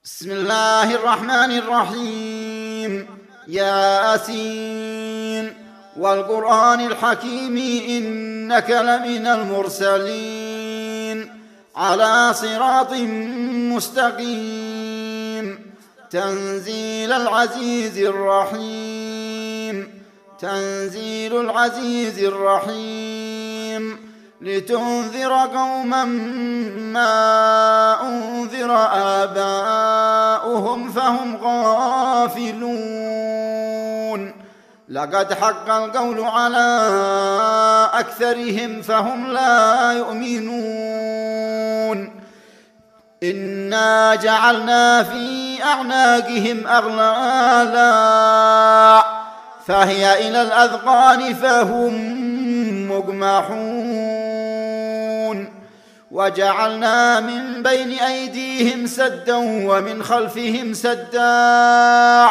بسم الله الرحمن الرحيم. ياسين والقرآن الحكيم إنك لمن المرسلين على صراط مستقيم. تنزيل العزيز الرحيم. تنزيل العزيز الرحيم لتنذر قوما ما أنذر آباؤهم فهم غافلون. لقد حق القول على أكثرهم فهم لا يؤمنون. إنا جعلنا في أعناقهم أغلالا فهي إلى الأذقان فهم مقمحون. وجعلنا من بين أيديهم سدا ومن خلفهم سدا.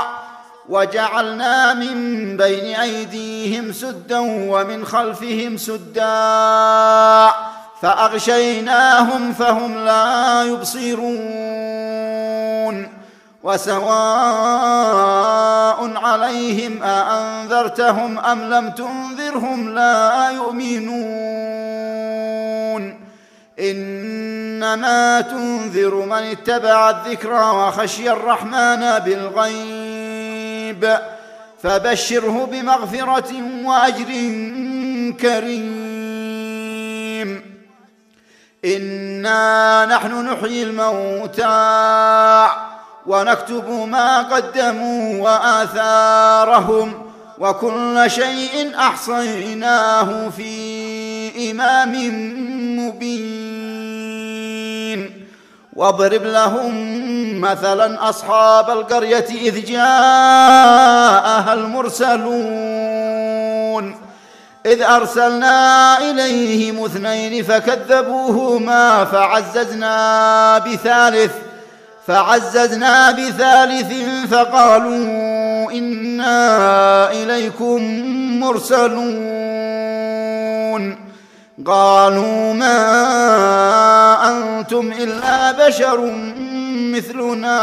وجعلنا من بين أيديهم سدا ومن خلفهم سدا فأغشيناهم فهم لا يبصرون. وسواء عليهم أأنذرتهم أم لم تنذرهم لا يؤمنون. إنما تنذر من اتبع الذكر وخشي الرحمن بالغيب فبشره بمغفرة وأجر كريم. إنا نحن نحيي الموتى ونكتب ما قدموا وآثارهم وكل شيء أحصيناه في إمام مبين. واضرب لهم مثلا أصحاب القرية إذ جاءها المرسلون إذ أرسلنا إليهم 2 فكذبوهما فعززنا بثالث فقالوا إنا إليكم مرسلون. قالوا ما أنتم إلا بشر مثلنا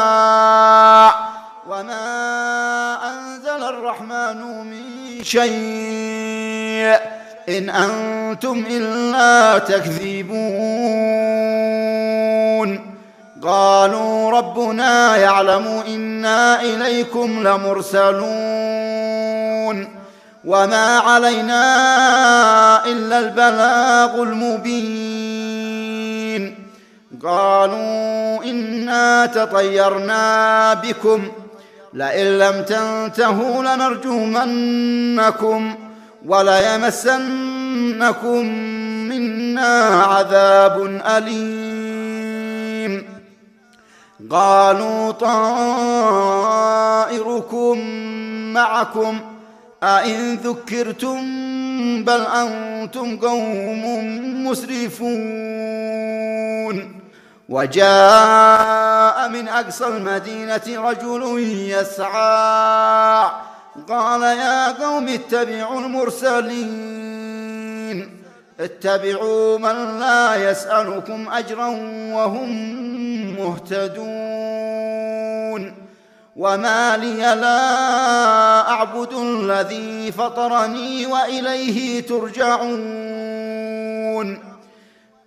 وما أنزل الرحمن من شيء إن أنتم إلا تكذبون. قالوا ربنا يعلم إنا إليكم لمرسلون وما علينا إلا البلاغ المبين. قالوا إنا تطيرنا بكم لئن لم تنتهوا لنرجمنكم وليمسنكم منا عذاب أليم. قالوا طائركم معكم أئن ذكرتم بل أنتم قوم مسرفون. وجاء من أقصى المدينة رجل يسعى قال يا قوم اتبعوا المرسلين اتبعوا من لا يسألكم أجرا وهم مهتدون. وما لي لا أعبد الذي فطرني وإليه ترجعون.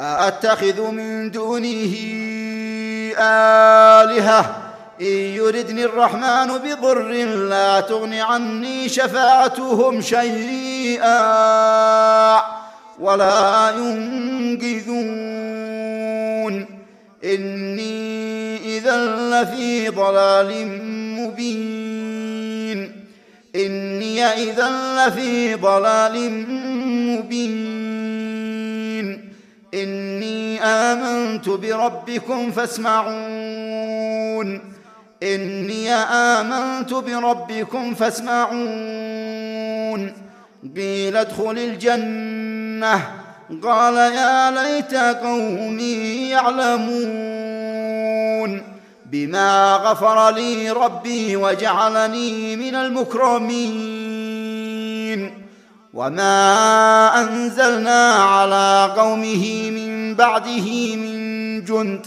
أأتخذ من دونه آلهة إن يردني الرحمن بضر لا تغن عني شفاعتهم شيئا ولا ينقذون. إني إذا لفي ضلال مبين. إني إذا لفي ضلال مبين. إني آمنت بربكم فاسمعون. إني آمنت بربكم فاسمعون. قيل ادخل الجنة قال يا ليت قومي يعلمون بما غفر لي ربي وجعلني من المكرمين. وما أنزلنا على قومه من بعده من جند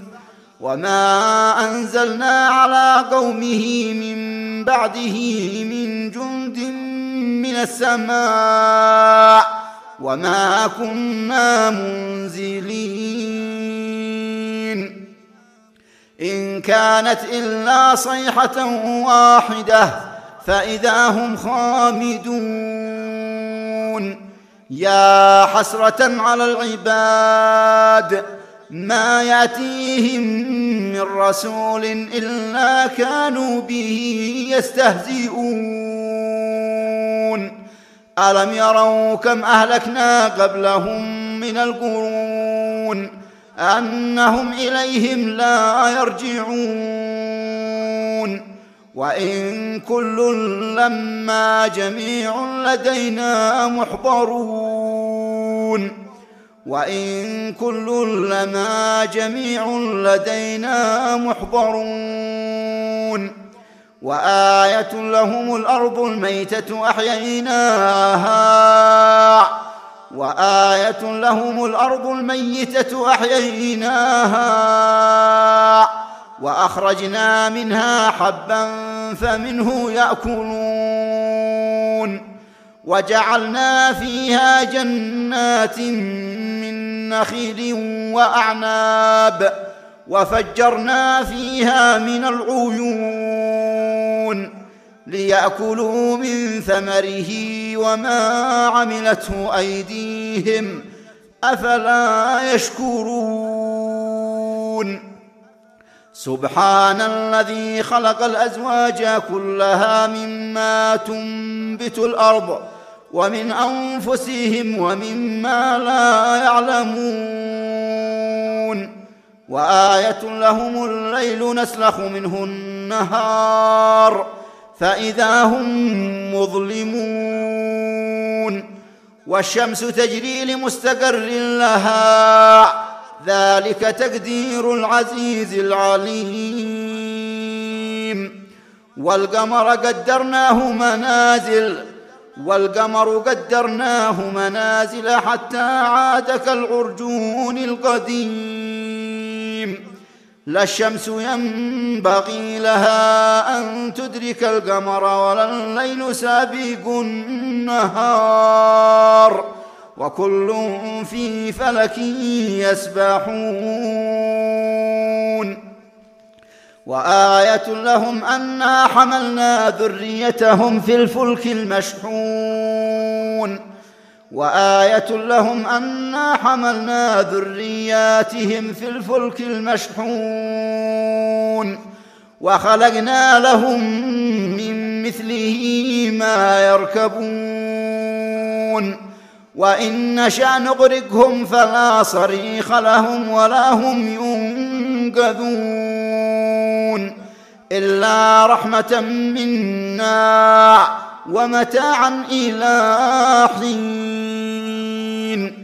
وما أنزلنا على قومه من بعده من جند من السماء وما كنا منزلين إن كانت إلا صيحة واحدة فإذا هم خامدون يا حسرة على العباد ما يأتيهم من رسول إلا كانوا به يستهزئون ألم يروا كم أهلكنا قبلهم من القرون أنهم إليهم لا يرجعون وإن كل لما جميع لدينا محضرون وإن كل لما جميع لدينا محضرون وآية لهم الأرض الميتة أحييناها وأخرجنا منها حبا فمنه يأكلون وجعلنا فيها جنات من نخيل وأعناب وفجرنا فيها من العيون ليأكلوا من ثمره وما عملته أيديهم أفلا يشكرون سبحان الذي خلق الأزواج كلها مما تنبت الأرض ومن أنفسهم ومما لا يعلمون وآية لهم الليل نسلخ منه النهار فإذا هم مظلمون والشمس تجري لمستقر لها ذلك تقدير العزيز العليم والقمر قدرناه منازل حتى عاد كالعرجون القديم لا الشمس ينبغي لها أن تدرك القمر ولا الليل سابق النهار وكل في فلك يسبحون وآية لهم أنا حملنا ذريتهم في الفلك المشحون وآية لهم أنا حملنا ذرياتهم في الفلك المشحون وخلقنا لهم من مثله ما يركبون وإن نشأ نغرقهم فلا صريخ لهم ولا هم ينقذون إلا رحمة منا ومتاعا إلى حين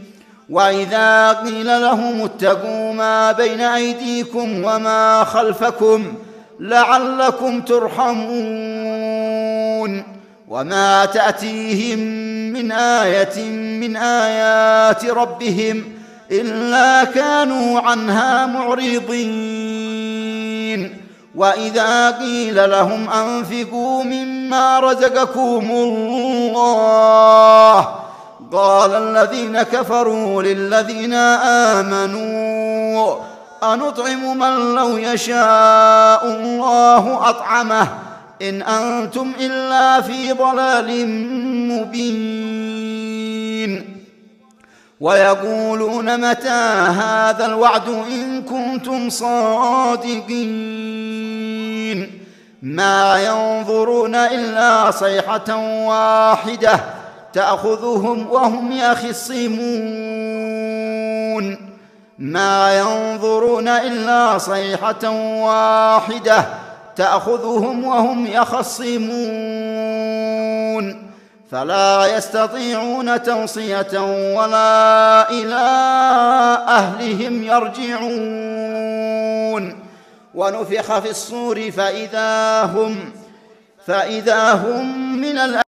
وإذا قيل لهم اتقوا ما بين أيديكم وما خلفكم لعلكم ترحمون وما تأتيهم من آية من آيات ربهم إلا كانوا عنها معرضين وإذا قيل لهم أنفقوا مما رزقكم الله قال الذين كفروا للذين آمنوا أنطعم من لو يشاء الله أطعمه إن أنتم إلا في ضلال مبين ويقولون متى هذا الوعد إن كنتم صادقين ما ينظرون إلا صيحة واحدة تأخذهم وهم يخصمون ما ينظرون إلا صيحة واحدة تأخذهم وهم يخصمون فلا يستطيعون توصية ولا إلى أهلهم يرجعون ونفخ في الصور فإذا هم من